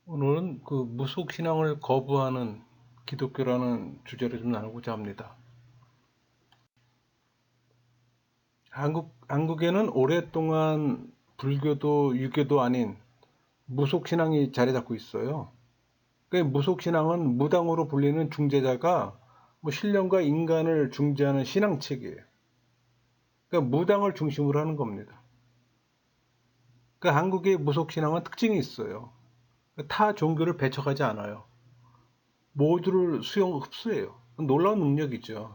오늘은 그 무속신앙을 거부하는 기독교라는 주제를 좀 나누고자 합니다. 한국에는 오랫동안 불교도 유교도 아닌 무속신앙이 자리 잡고 있어요. 그 무속신앙은 무당으로 불리는 중재자가 신령과 인간을 중재하는 신앙체계예요. 그러니까 무당을 중심으로 하는 겁니다. 그러니까 한국의 무속신앙은 특징이 있어요. 타 종교를 배척하지 않아요. 모두를 흡수해요. 놀라운 능력이죠.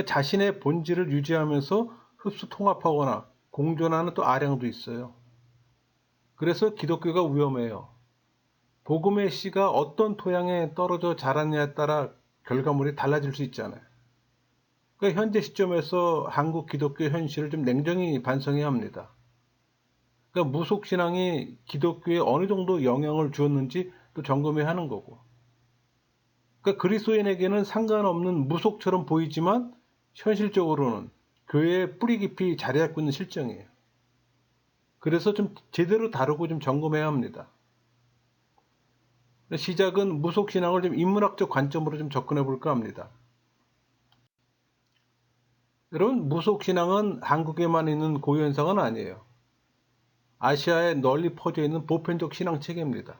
자신의 본질을 유지하면서 흡수 통합하거나 공존하는 또 아량도 있어요. 그래서 기독교가 위험해요. 복음의 씨가 어떤 토양에 떨어져 자랐냐에 따라 결과물이 달라질 수 있잖아요. 그러니까 현재 시점에서 한국 기독교 현실을 좀 냉정히 반성해야 합니다. 그러니까 무속신앙이 기독교에 어느 정도 영향을 주었는지 또 점검해야 하는 거고. 그러니까 그리스도인에게는 상관없는 무속처럼 보이지만 현실적으로는 교회에 뿌리 깊이 자리 잡고 있는 실정이에요. 그래서 좀 제대로 다루고 좀 점검해야 합니다. 시작은 무속신앙을 좀 인문학적 관점으로 좀 접근해 볼까 합니다. 여러분, 무속신앙은 한국에만 있는 고유현상은 아니에요. 아시아에 널리 퍼져 있는 보편적 신앙 체계입니다.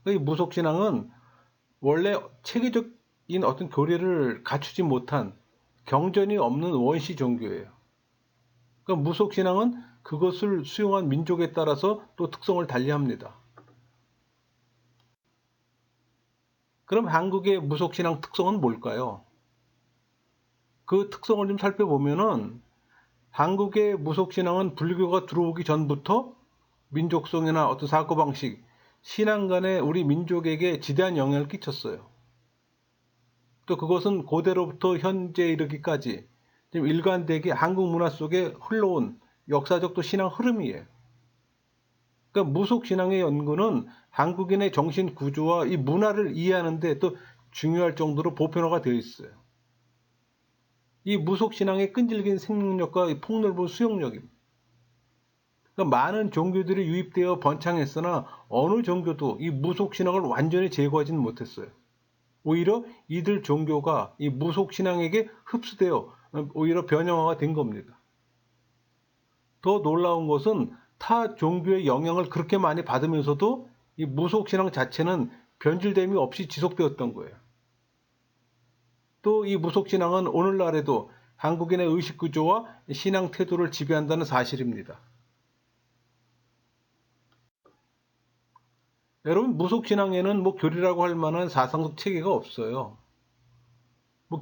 이 무속신앙은 원래 체계적인 어떤 교리를 갖추지 못한 경전이 없는 원시 종교예요. 그러니까 무속신앙은 그것을 수용한 민족에 따라서 또 특성을 달리합니다. 그럼 한국의 무속신앙 특성은 뭘까요? 그 특성을 좀 살펴보면은 한국의 무속신앙은 불교가 들어오기 전부터 민족성이나 어떤 사고방식, 신앙 간에 우리 민족에게 지대한 영향을 끼쳤어요. 또 그것은 고대로부터 현재에 이르기까지 일관되게 한국 문화 속에 흘러온 역사적 또 신앙 흐름이에요. 그러니까 무속신앙의 연구는 한국인의 정신 구조와 이 문화를 이해하는 데 또 중요할 정도로 보편화가 되어 있어요. 이 무속신앙의 끈질긴 생명력과 이 폭넓은 수용력입니다. 그러니까 많은 종교들이 유입되어 번창했으나 어느 종교도 이 무속신앙을 완전히 제거하지는 못했어요. 오히려 이들 종교가 이 무속신앙에게 흡수되어 오히려 변형화가 된 겁니다. 더 놀라운 것은 타 종교의 영향을 그렇게 많이 받으면서도 이 무속신앙 자체는 변질됨이 없이 지속되었던 거예요. 또 이 무속신앙은 오늘날에도 한국인의 의식구조와 신앙 태도를 지배한다는 사실입니다. 여러분, 무속신앙에는 교리라고 할 만한 사상적 체계가 없어요.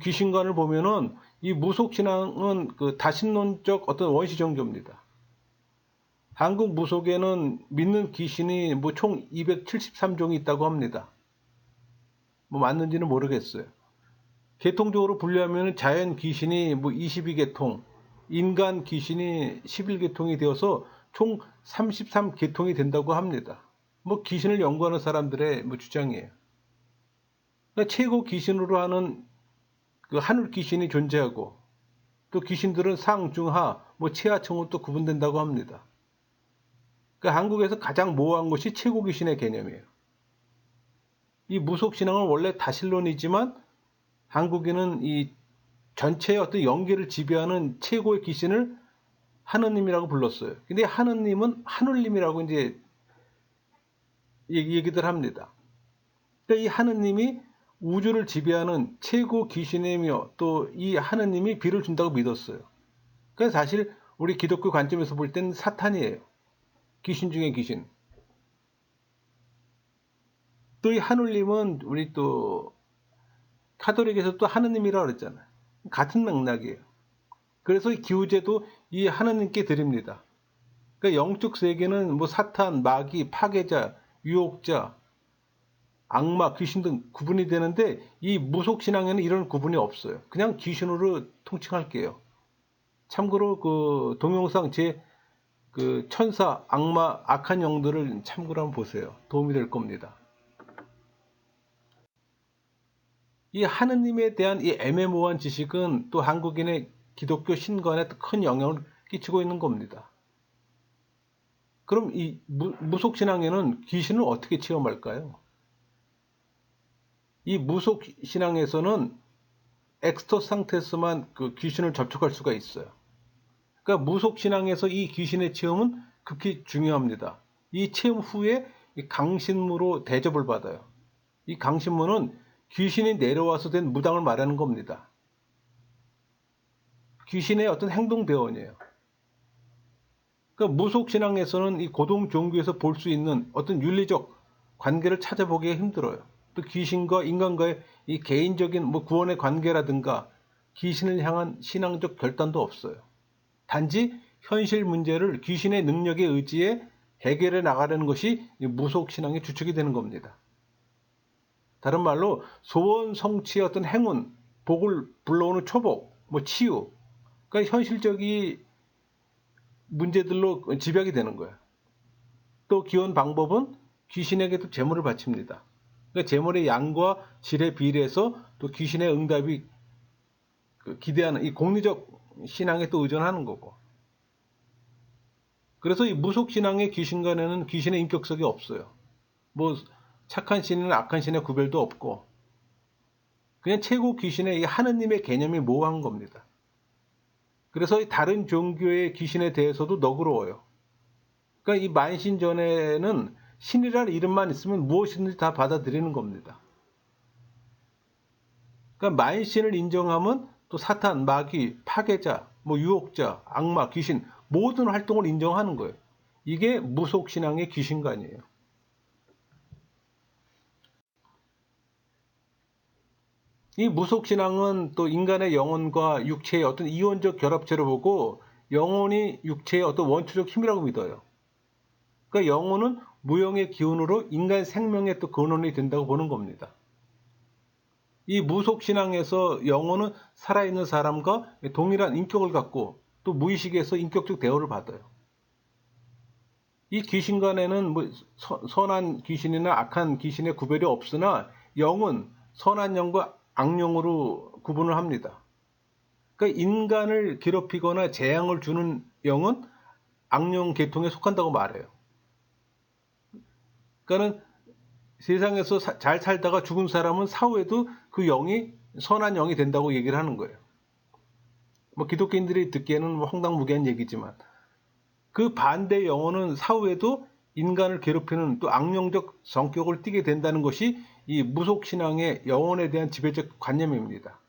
귀신관을 보면은 이 무속신앙은 그 다신론적 어떤 원시 종교입니다. 한국 무속에는 믿는 귀신이 총 273종이 있다고 합니다. 맞는지는 모르겠어요. 계통적으로 분류하면 자연 귀신이 22계통, 인간 귀신이 11계통이 되어서 총 33계통이 된다고 합니다. 귀신을 연구하는 사람들의 주장이에요. 그러니까 최고 귀신으로 하는 그 하늘 귀신이 존재하고 또 귀신들은 상, 중, 하, 최하층으로 또 구분된다고 합니다. 그러니까 한국에서 가장 모호한 것이 최고 귀신의 개념이에요. 이 무속신앙은 원래 다신론이지만 한국인은 이 전체의 어떤 연계를 지배하는 최고의 귀신을 하느님이라고 불렀어요. 근데 하느님은 하늘님이라고 이제 얘기들 합니다. 그러니까 이 하느님이 우주를 지배하는 최고 귀신이며 또 이 하느님이 비를 준다고 믿었어요. 그래서 사실 우리 기독교 관점에서 볼 땐 사탄이에요. 귀신 중에 귀신. 또 이 하늘님은 우리 또 카톨릭에서 또 하느님이라고 그랬잖아요. 같은 맥락이에요. 그래서 이 기우제도 이 하느님께 드립니다. 그러니까 영적 세계는 사탄, 마귀, 파괴자, 유혹자, 악마, 귀신 등 구분이 되는데 이 무속신앙에는 이런 구분이 없어요. 그냥 귀신으로 통칭할게요. 참고로 그 동영상 그 천사, 악마, 악한 영들을 참고로 한번 보세요. 도움이 될 겁니다. 이 하느님에 대한 이 애매모호한 지식은 또 한국인의 기독교 신관에 큰 영향을 끼치고 있는 겁니다. 그럼 이 무속신앙에는 귀신을 어떻게 체험할까요? 이 무속신앙에서는 엑스터시 상태에서만 그 귀신을 접촉할 수가 있어요. 그러니까 무속신앙에서 이 귀신의 체험은 극히 중요합니다. 이 체험 후에 이 강신무로 대접을 받아요. 이 강신무는 귀신이 내려와서 된 무당을 말하는 겁니다. 귀신의 어떤 행동 대원이에요. 그러니까 무속신앙에서는 이 고동 종교에서 볼 수 있는 어떤 윤리적 관계를 찾아보기가 힘들어요. 또 귀신과 인간과의 이 개인적인 뭐 구원의 관계라든가 귀신을 향한 신앙적 결단도 없어요. 단지 현실 문제를 귀신의 능력에 의지해 해결해 나가려는 것이 무속신앙의 주축이 되는 겁니다. 다른 말로 소원 성취의 어떤 행운, 복을 불러오는 초복, 뭐 치유, 그러니까 현실적인 문제들로 집약이 되는 거예요. 또 기원 방법은 귀신에게도 제물을 바칩니다. 그러니까 제물의 양과 질에 비례해서 또 귀신의 응답이 기대하는 이 공리적 신앙에 또 의존하는 거고. 그래서 이 무속신앙의 귀신간에는 귀신의 인격성이 없어요. 뭐 착한 신이나 악한 신의 구별도 없고 그냥 최고 귀신의 이 하느님의 개념이 모호한 겁니다. 그래서 다른 종교의 귀신에 대해서도 너그러워요. 그러니까 이 만신전에는 신이라는 이름만 있으면 무엇이든지 다 받아들이는 겁니다. 그러니까 만신을 인정하면 또 사탄, 마귀, 파괴자, 뭐 유혹자, 악마, 귀신 모든 활동을 인정하는 거예요. 이게 무속신앙의 귀신관이에요. 이 무속신앙은 또 인간의 영혼과 육체의 어떤 이원적 결합체로 보고 영혼이 육체의 어떤 원초적 힘이라고 믿어요. 그러니까 영혼은 무형의 기운으로 인간 생명의 또 근원이 된다고 보는 겁니다. 이 무속신앙에서 영혼은 살아있는 사람과 동일한 인격을 갖고 또 무의식에서 인격적 대우를 받아요. 이 귀신간에는 뭐 선한 귀신이나 악한 귀신의 구별이 없으나 영은 선한 영과 악령으로 구분을 합니다. 그러니까 인간을 괴롭히거나 재앙을 주는 영은 악령 계통에 속한다고 말해요. 그러니까는 세상에서 잘 살다가 죽은 사람은 사후에도 그 영이 선한 영이 된다고 얘기를 하는 거예요. 뭐 기독교인들이 듣기에는 뭐 황당무계한 얘기지만 그 반대 영혼은 사후에도 인간을 괴롭히는 또 악령적 성격을 띠게 된다는 것이 이 무속신앙의 영혼에 대한 지배적 관념입니다.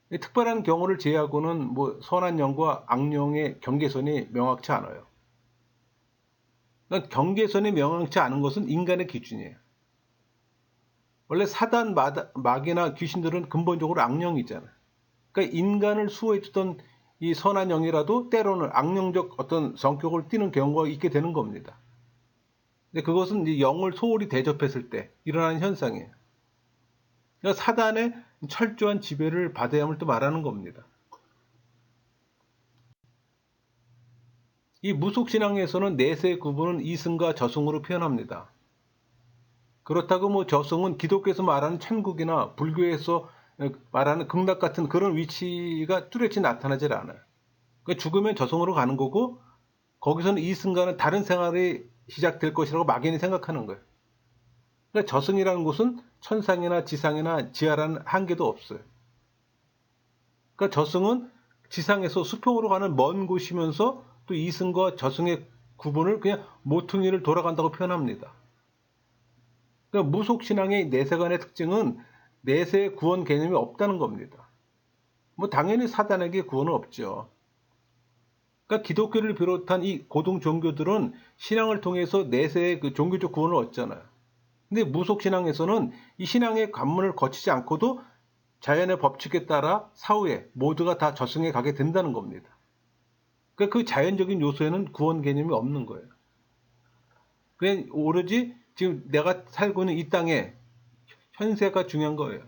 특별한 경우를 제외하고는 뭐 선한 영과 악령의 경계선이 명확치 않아요. 그러니까 경계선이 명확치 않은 것은 인간의 기준이에요. 원래 사단, 마귀나 귀신들은 근본적으로 악령이잖아요. 그러니까 인간을 수호해주던 이 선한 영이라도 때로는 악령적 어떤 성격을 띠는 경우가 있게 되는 겁니다. 근데 그것은 이제 영을 소홀히 대접했을 때 일어나는 현상이에요. 그러니까 사단의 철저한 지배를 받아야 함을 또 말하는 겁니다. 이 무속신앙에서는 내세의 구분은 이승과 저승으로 표현합니다. 그렇다고 뭐 저승은 기독교에서 말하는 천국이나 불교에서 말하는 극락 같은 그런 위치가 뚜렷이 나타나질 않아요. 그러니까 죽으면 저승으로 가는 거고 거기서는 이승과는 다른 생활이 시작될 것이라고 막연히 생각하는 거예요. 그러니까 저승이라는 곳은 천상이나 지상이나 지하라는 한계도 없어요. 그러니까 저승은 지상에서 수평으로 가는 먼 곳이면서 또 이승과 저승의 구분을 그냥 모퉁이를 돌아간다고 표현합니다. 그러니까 무속신앙의 내세관의 특징은 내세의 구원 개념이 없다는 겁니다. 뭐 당연히 사단에게 구원은 없죠. 그러니까 기독교를 비롯한 이 고등 종교들은 신앙을 통해서 내세의 그 종교적 구원을 얻잖아요. 근데 무속신앙에서는 이 신앙의 관문을 거치지 않고도 자연의 법칙에 따라 사후에 모두가 다 저승에 가게 된다는 겁니다. 그러니까 그 자연적인 요소에는 구원 개념이 없는 거예요. 그냥 오로지 지금 내가 살고 있는 이 땅의 현세가 중요한 거예요.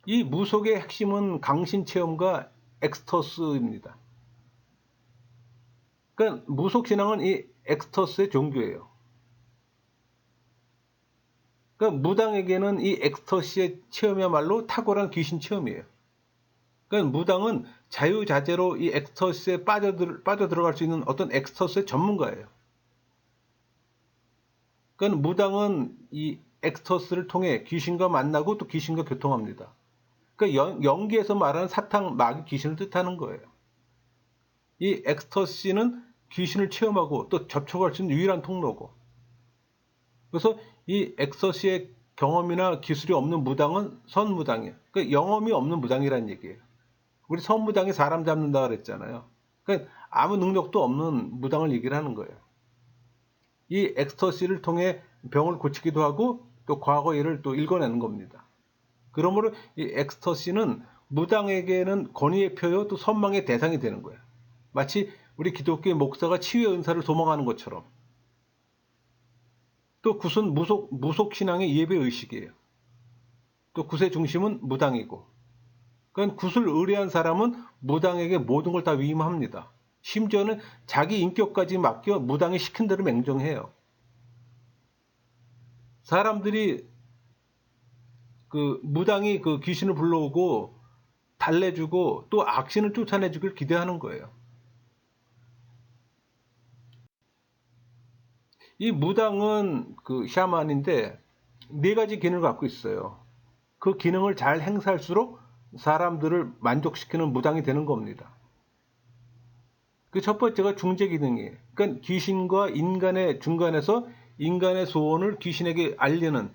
이 무속의 핵심은 강신 체험과 엑스터스입니다. 그러니까 무속신앙은 이 엑스터스의 종교예요. 그러니까 무당에게는 이 엑스터시의 체험이야말로 탁월한 귀신 체험이에요. 그러니까 무당은 자유자재로 이 엑스터시에 빠져 들어갈 수 있는 어떤 엑스터시의 전문가예요. 그러니까 무당은 이 엑스터시를 통해 귀신과 만나고 또 귀신과 교통합니다. 그러니까 연기에서 말하는 사탕, 마귀, 귀신을 뜻하는 거예요. 이 엑스터시는 귀신을 체험하고 또 접촉할 수 있는 유일한 통로고, 그래서 이 엑스터시의 경험이나 기술이 없는 무당은 선무당이에요. 그러니까 영험이 없는 무당이라는 얘기예요. 우리 선무당이 사람 잡는다 그랬잖아요. 그러니까 아무 능력도 없는 무당을 얘기를 하는 거예요. 이 엑스터시를 통해 병을 고치기도 하고 또 과거 일을 또 읽어내는 겁니다. 그러므로 이 엑스터시는 무당에게는 권위의 표요 또 선망의 대상이 되는 거예요. 마치 우리 기독교의 목사가 치유의 은사를 도망하는 것처럼. 또 굿은 무속 신앙의 예배 의식이에요. 또 굿의 중심은 무당이고. 그러니까 굿을 의뢰한 사람은 무당에게 모든 걸 다 위임합니다. 심지어는 자기 인격까지 맡겨 무당이 시킨 대로 맹정해요. 사람들이 그 무당이 그 귀신을 불러오고 달래주고 또 악신을 쫓아내주길 기대하는 거예요. 이 무당은 그 샤만인데 네 가지 기능을 갖고 있어요. 그 기능을 잘 행사할수록 사람들을 만족시키는 무당이 되는 겁니다. 그 첫 번째가 중재 기능이에요. 그러니까 귀신과 인간의 중간에서 인간의 소원을 귀신에게 알리는,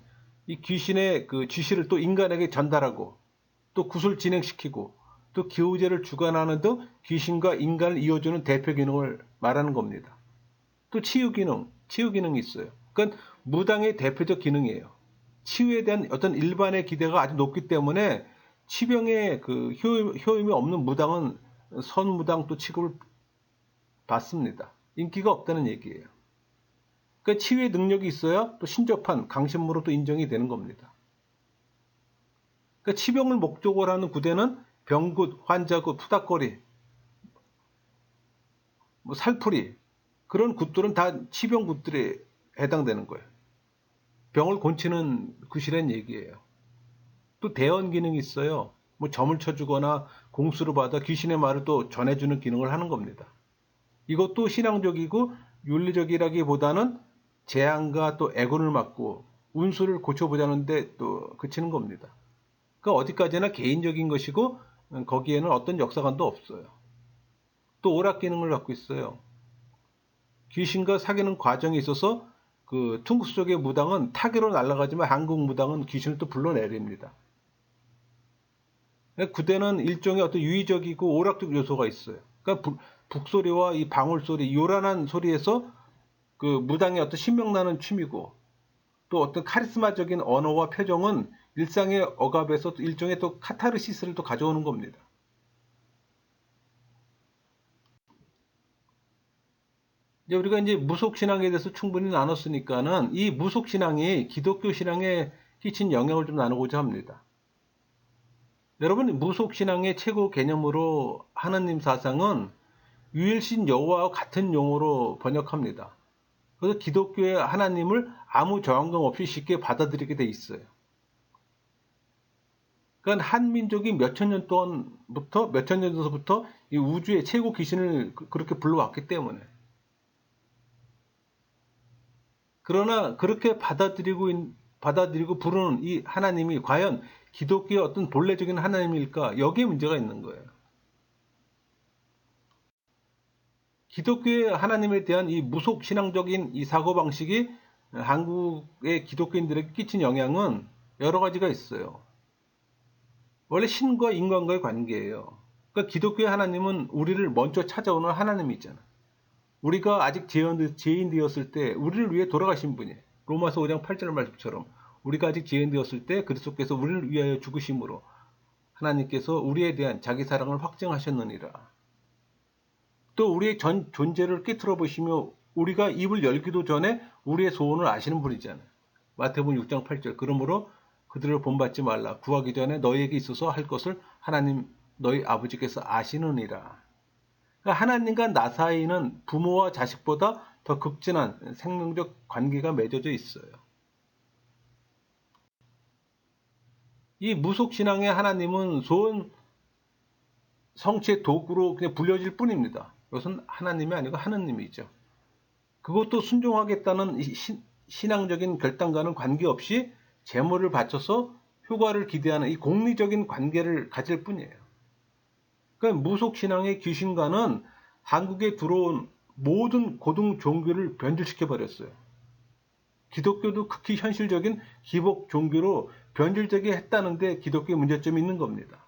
이 귀신의 그 지시를 또 인간에게 전달하고 또 굿을 진행시키고 또 기우제를 주관하는 등 귀신과 인간을 이어주는 대표 기능을 말하는 겁니다. 또 치유 기능이 있어요. 그러니까 무당의 대표적 기능이에요. 치유에 대한 어떤 일반의 기대가 아주 높기 때문에 치병의 그 효임이 없는 무당은 선무당 또 취급을 받습니다. 인기가 없다는 얘기예요. 그러니까 치유의 능력이 있어야 또 신접한 강신무로 또 인정이 되는 겁니다. 그러니까 치병을 목적으로 하는 구대는 병굿, 환자굿, 푸닥거리, 뭐 살풀이, 그런 굿들은 다 치병굿들에 해당되는 거예요. 병을 고치는 굿이라는 얘기예요. 또 대언 기능이 있어요. 뭐 점을 쳐주거나 공수를 받아 귀신의 말을 또 전해주는 기능을 하는 겁니다. 이것도 신앙적이고 윤리적이라기보다는 재앙과 또 애군을 막고 운수를 고쳐보자는데 또 그치는 겁니다. 그러니까 어디까지나 개인적인 것이고 거기에는 어떤 역사관도 없어요. 또 오락 기능을 갖고 있어요. 귀신과 사귀는 과정에 있어서 그 퉁구스 쪽의 무당은 타계로 날아가지만 한국 무당은 귀신을 또 불러내립니다. 구대는 일종의 어떤 유의적이고 오락적 요소가 있어요. 그러니까 북소리와 이 방울소리, 요란한 소리에서 그 무당의 어떤 신명나는 춤이고 또 어떤 카리스마적인 언어와 표정은 일상의 억압에서 일종의 또 카타르시스를 또 가져오는 겁니다. 이제 우리가 이제 무속신앙에 대해서 충분히 나눴으니까는 이 무속신앙이 기독교 신앙에 끼친 영향을 좀 나누고자 합니다. 여러분, 무속신앙의 최고 개념으로 하나님 사상은 유일신 여호와와 같은 용어로 번역합니다. 그래서 기독교의 하나님을 아무 저항감 없이 쉽게 받아들이게 돼 있어요. 그러니까 한 민족이 몇천 년 전부터 이 우주의 최고 귀신을 그렇게 불러왔기 때문에. 그러나 그렇게 받아들이고 부르는 이 하나님이 과연 기독교의 어떤 본래적인 하나님일까? 여기에 문제가 있는 거예요. 기독교의 하나님에 대한 이 무속 신앙적인 이 사고방식이 한국의 기독교인들에게 끼친 영향은 여러 가지가 있어요. 원래 신과 인간과의 관계예요. 그러니까 기독교의 하나님은 우리를 먼저 찾아오는 하나님이잖아. 우리가 아직 죄인 되었을 때 우리를 위해 돌아가신 분이에요. 로마서 5장 8절 말씀처럼 우리가 아직 죄인 되었을 때 그리스도께서 우리를 위하여 죽으심으로 하나님께서 우리에 대한 자기 사랑을 확증하셨느니라. 또 우리의 전 존재를 깨트려 보시며 우리가 입을 열기도 전에 우리의 소원을 아시는 분이잖아요. 마태복음 6장 8절. 그러므로 그들을 본받지 말라. 구하기 전에 너희에게 있어서 할 것을 하나님 너희 아버지께서 아시느니라. 그러니까 하나님과 나 사이는 부모와 자식보다 더 극진한 생명적 관계가 맺어져 있어요. 이 무속신앙의 하나님은 성취의 도구로 그냥 불려질 뿐입니다. 이것은 하나님이 아니고 하느님이죠. 그것도 순종하겠다는 신앙적인 결단과는 관계없이 재물을 바쳐서 효과를 기대하는 이 공리적인 관계를 가질 뿐이에요. 그러니까 무속신앙의 귀신과는 한국에 들어온 모든 고등 종교를 변질시켜 버렸어요. 기독교도 극히 현실적인 기복 종교로 변질되게 했다는데 기독교의 문제점이 있는 겁니다.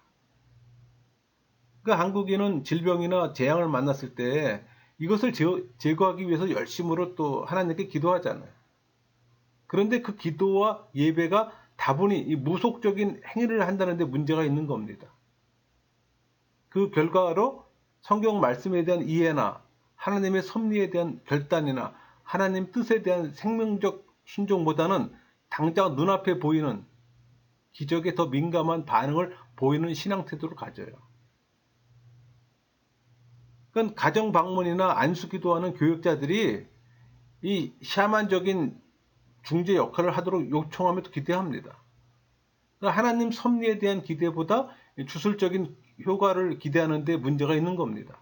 그러니까 한국인은 질병이나 재앙을 만났을 때 이것을 제거하기 위해서 열심으로 또 하나님께 기도하잖아요. 그런데 그 기도와 예배가 다분히 이 무속적인 행위를 한다는 데 문제가 있는 겁니다. 그 결과로 성경 말씀에 대한 이해나 하나님의 섭리에 대한 결단이나 하나님 뜻에 대한 생명적 순종보다는 당장 눈앞에 보이는 기적에 더 민감한 반응을 보이는 신앙 태도를 가져요. 그건 가정 방문이나 안수 기도하는 교역자들이 이 샤만적인 중재 역할을 하도록 요청하며 기대합니다. 그러니까 하나님 섭리에 대한 기대보다 주술적인 효과를 기대하는 데 문제가 있는 겁니다.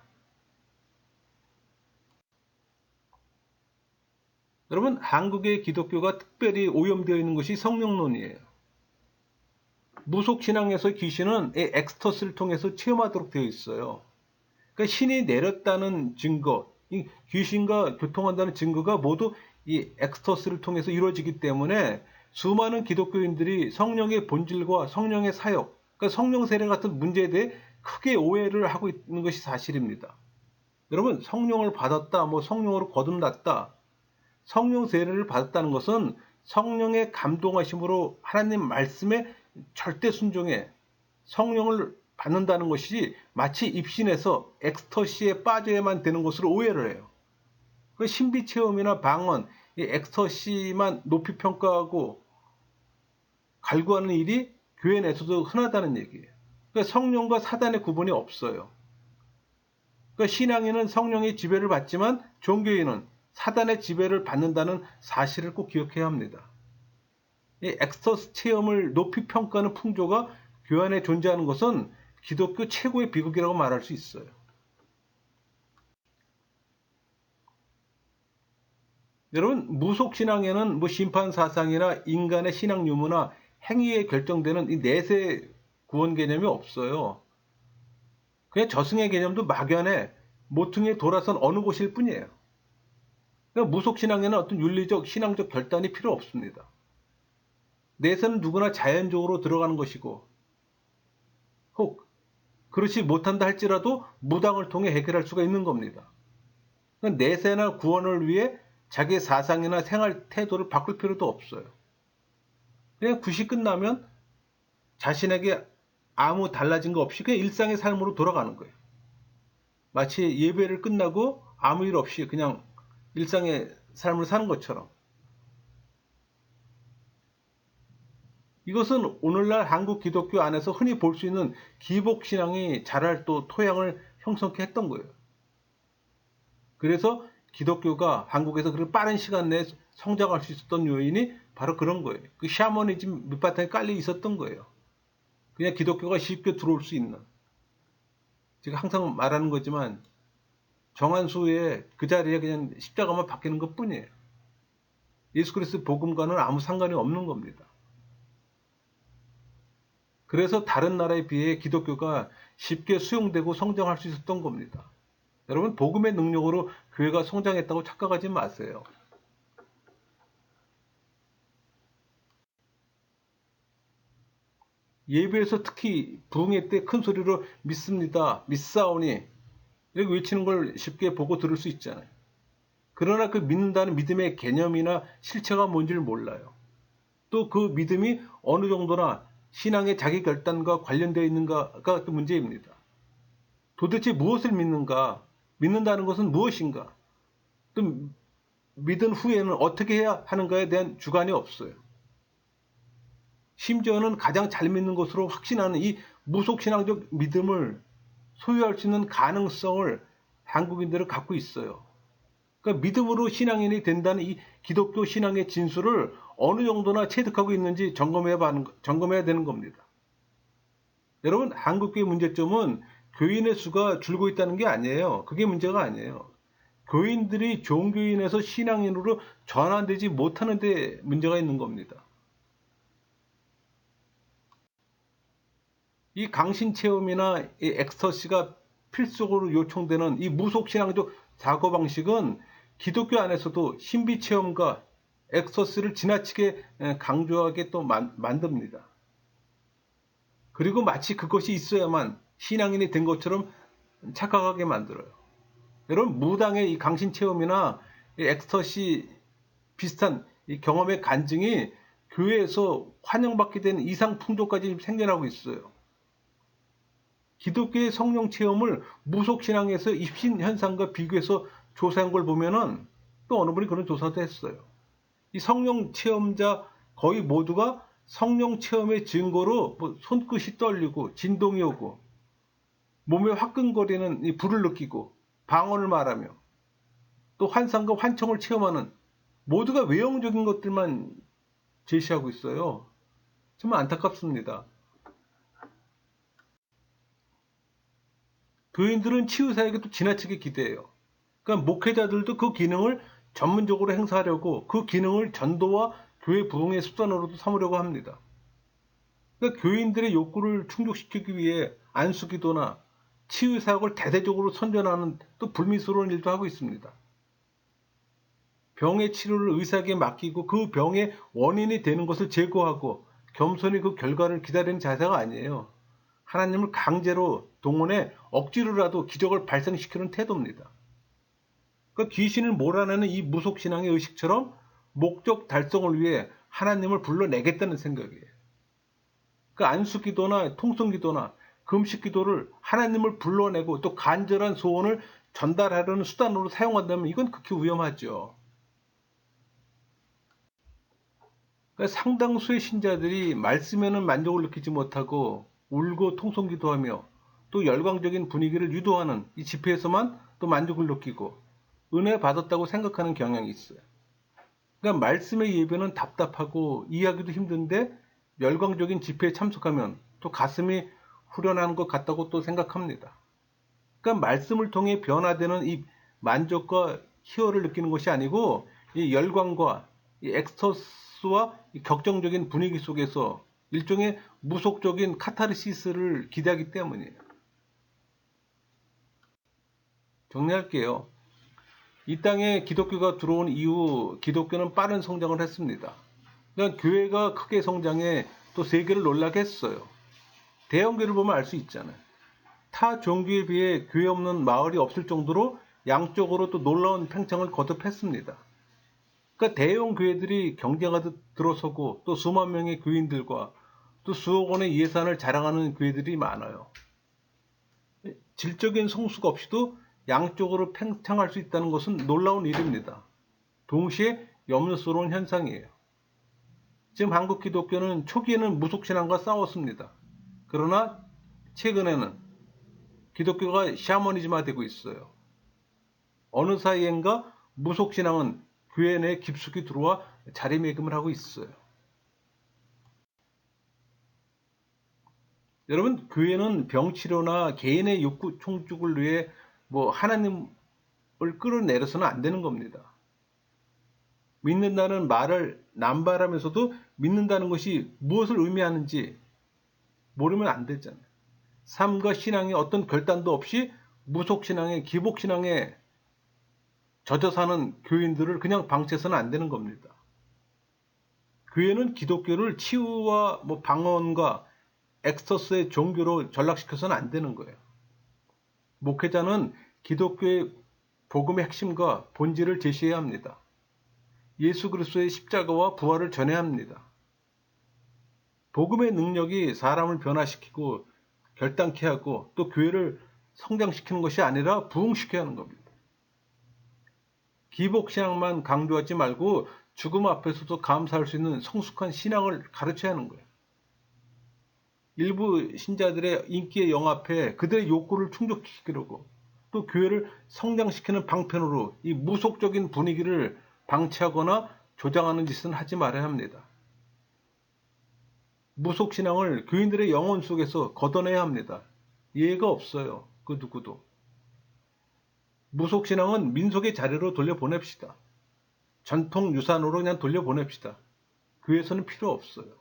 여러분, 한국의 기독교가 특별히 오염되어 있는 것이 성령론이에요. 무속신앙에서 귀신은 엑스터스를 통해서 체험하도록 되어 있어요. 그러니까 신이 내렸다는 증거, 이 귀신과 교통한다는 증거가 모두 이 엑스터스를 통해서 이루어지기 때문에 수많은 기독교인들이 성령의 본질과 성령의 사역, 그러니까 성령 세례 같은 문제에 대해 크게 오해를 하고 있는 것이 사실입니다. 여러분, 성령을 받았다, 성령으로 거듭났다, 성령 세례를 받았다는 것은 성령의 감동하심으로 하나님 말씀에 절대 순종해 성령을 받는다는 것이 마치 입신해서 엑스터시에 빠져야만 되는 것으로 오해를 해요. 그 신비 체험이나 방언, 이 엑스터시만 높이 평가하고 갈구하는 일이 교회 내에서도 흔하다는 얘기예요. 그러니까 성령과 사단의 구분이 없어요. 그러니까 신앙인은 성령의 지배를 받지만 종교인은 사단의 지배를 받는다는 사실을 꼭 기억해야 합니다. 이 엑스터스 체험을 높이 평가하는 풍조가 교회 안에 존재하는 것은 기독교 최고의 비극이라고 말할 수 있어요. 여러분, 무속신앙에는 심판사상이나 인간의 신앙 유무나 행위에 결정되는 이 내세 구원 개념이 없어요. 그냥 저승의 개념도 막연해 모퉁이에 돌아선 어느 곳일 뿐이에요. 그러니까 무속신앙에는 어떤 윤리적, 신앙적 결단이 필요 없습니다. 내세는 누구나 자연적으로 들어가는 것이고, 혹 그렇지 못한다 할지라도 무당을 통해 해결할 수가 있는 겁니다. 그러니까 내세나 구원을 위해 자기의 사상이나 생활 태도를 바꿀 필요도 없어요. 그냥 굿이 끝나면 자신에게 아무 달라진 거 없이 그냥 일상의 삶으로 돌아가는 거예요. 마치 예배를 끝나고 아무 일 없이 그냥 일상의 삶을 사는 것처럼. 이것은 오늘날 한국 기독교 안에서 흔히 볼 수 있는 기복신앙이 자랄 또 토양을 형성케 했던 거예요. 그래서 기독교가 한국에서 그렇게 빠른 시간 내에 성장할 수 있었던 요인이 바로 그런 거예요. 그 샤머니즘 밑바탕에 깔려 있었던 거예요. 그냥 기독교가 쉽게 들어올 수 있는. 제가 항상 말하는 거지만 정한수의 그 자리에 그냥 십자가만 바뀌는 것 뿐이에요. 예수 그리스도 복음과는 아무 상관이 없는 겁니다. 그래서 다른 나라에 비해 기독교가 쉽게 수용되고 성장할 수 있었던 겁니다. 여러분, 복음의 능력으로 교회가 성장했다고 착각하지 마세요. 예배에서 특히 부흥회 때 큰 소리로 믿습니다, 믿사오니 이렇게 외치는 걸 쉽게 보고 들을 수 있잖아요. 그러나 그 믿는다는 믿음의 개념이나 실체가 뭔지를 몰라요. 또 그 믿음이 어느 정도나 신앙의 자기 결단과 관련되어 있는가가 또 문제입니다. 도대체 무엇을 믿는가? 믿는다는 것은 무엇인가? 또 믿은 후에는 어떻게 해야 하는가에 대한 주관이 없어요. 심지어는 가장 잘 믿는 것으로 확신하는 이 무속신앙적 믿음을 소유할 수 있는 가능성을 한국인들은 갖고 있어요. 그러니까 믿음으로 신앙인이 된다는 이 기독교 신앙의 진수를 어느 정도나 체득하고 있는지 점검해야 되는 겁니다. 여러분, 한국교의 문제점은 교인의 수가 줄고 있다는 게 아니에요. 그게 문제가 아니에요. 교인들이 종교인에서 신앙인으로 전환되지 못하는 데 문제가 있는 겁니다. 이 강신체험이나 이 엑스터시가 필수적으로 요청되는 이 무속신앙적 사고방식은 기독교 안에서도 신비체험과 엑스터시를 지나치게 강조하게 또 만듭니다. 그리고 마치 그것이 있어야만 신앙인이 된 것처럼 착각하게 만들어요. 여러분, 무당의 이 강신체험이나 이 엑스터시 비슷한 이 경험의 간증이 교회에서 환영받게 된 이상 풍조까지 생겨나고 있어요. 기독교의 성령 체험을 무속신앙에서 입신 현상과 비교해서 조사한 걸 보면은 또 어느 분이 그런 조사도 했어요. 이 성령 체험자 거의 모두가 성령 체험의 증거로 뭐 손끝이 떨리고 진동이 오고 몸에 화끈거리는 이 불을 느끼고 방언을 말하며 또 환상과 환청을 체험하는 모두가 외형적인 것들만 제시하고 있어요. 정말 안타깝습니다. 교인들은 치유사에게 또 지나치게 기대해요. 그러니까 목회자들도 그 기능을 전문적으로 행사하려고 그 기능을 전도와 교회 부흥의 수단으로도 삼으려고 합니다. 그러니까 교인들의 욕구를 충족시키기 위해 안수기도나 치유사역을 대대적으로 선전하는 또 불미스러운 일도 하고 있습니다. 병의 치료를 의사에게 맡기고 그 병의 원인이 되는 것을 제거하고 겸손히 그 결과를 기다리는 자세가 아니에요. 하나님을 강제로 동원해 억지로라도 기적을 발생시키는 태도입니다. 그러니까 귀신을 몰아내는 이 무속신앙의 의식처럼 목적 달성을 위해 하나님을 불러내겠다는 생각이에요. 그 안수기도나 통성기도나 금식기도를 하나님을 불러내고 또 간절한 소원을 전달하려는 수단으로 사용한다면 이건 극히 위험하죠. 그러니까 상당수의 신자들이 말씀에는 만족을 느끼지 못하고 울고 통성기도하며 또 열광적인 분위기를 유도하는 이 집회에서만 또 만족을 느끼고 은혜 받았다고 생각하는 경향이 있어요. 그러니까 말씀의 예배는 답답하고 이해하기도 힘든데 열광적인 집회에 참석하면 또 가슴이 후련한 것 같다고 또 생각합니다. 그러니까 말씀을 통해 변화되는 이 만족과 희열을 느끼는 것이 아니고 이 열광과 이 엑스터스와 이 격정적인 분위기 속에서 일종의 무속적인 카타르시스를 기대하기 때문이에요. 정리할게요. 이 땅에 기독교가 들어온 이후 기독교는 빠른 성장을 했습니다. 그러니까 교회가 크게 성장해 또 세계를 놀라게 했어요. 대형교회를 보면 알 수 있잖아요. 타 종교에 비해 교회 없는 마을이 없을 정도로 양적으로 또 놀라운 팽창을 거듭했습니다. 그러니까 대형 교회들이 경쟁하듯 들어서고 또 수만 명의 교인들과 또 수억 원의 예산을 자랑하는 교회들이 많아요. 질적인 성수가 없이도 양쪽으로 팽창할 수 있다는 것은 놀라운 일입니다. 동시에 염려스러운 현상이에요. 지금 한국 기독교는 초기에는 무속신앙과 싸웠습니다. 그러나 최근에는 기독교가 샤머니즘화되고 있어요. 어느 사이엔가 무속신앙은 교회 내에 깊숙이 들어와 자리매김을 하고 있어요. 여러분, 교회는 병치료나 개인의 욕구 충족을 위해 하나님을 끌어내려서는 안 되는 겁니다. 믿는다는 말을 남발하면서도 믿는다는 것이 무엇을 의미하는지 모르면 안 되잖아요. 삶과 신앙에 어떤 결단도 없이 무속신앙에 기복신앙에 젖어 사는 교인들을 그냥 방치해서는 안 되는 겁니다. 교회는 기독교를 치유와 방언과 엑스터스의 종교로 전락시켜서는 안 되는 거예요. 목회자는 기독교의 복음의 핵심과 본질을 제시해야 합니다. 예수 그리스도의 십자가와 부활을 전해야 합니다. 복음의 능력이 사람을 변화시키고 결단케 하고 또 교회를 성장시키는 것이 아니라 부흥시켜야 하는 겁니다. 기복신앙만 강조하지 말고 죽음 앞에서도 감사할 수 있는 성숙한 신앙을 가르쳐야 하는 거예요. 일부 신자들의 인기에 영합해 그들의 욕구를 충족시키려고 또 교회를 성장시키는 방편으로 이 무속적인 분위기를 방치하거나 조장하는 짓은 하지 말아야 합니다. 무속신앙을 교인들의 영혼 속에서 걷어내야 합니다. 예의가 없어요. 그 누구도. 무속신앙은 민속의 자리로 돌려보냅시다. 전통 유산으로 그냥 돌려보냅시다. 교회에서는 필요 없어요.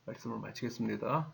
말씀을 마치겠습니다.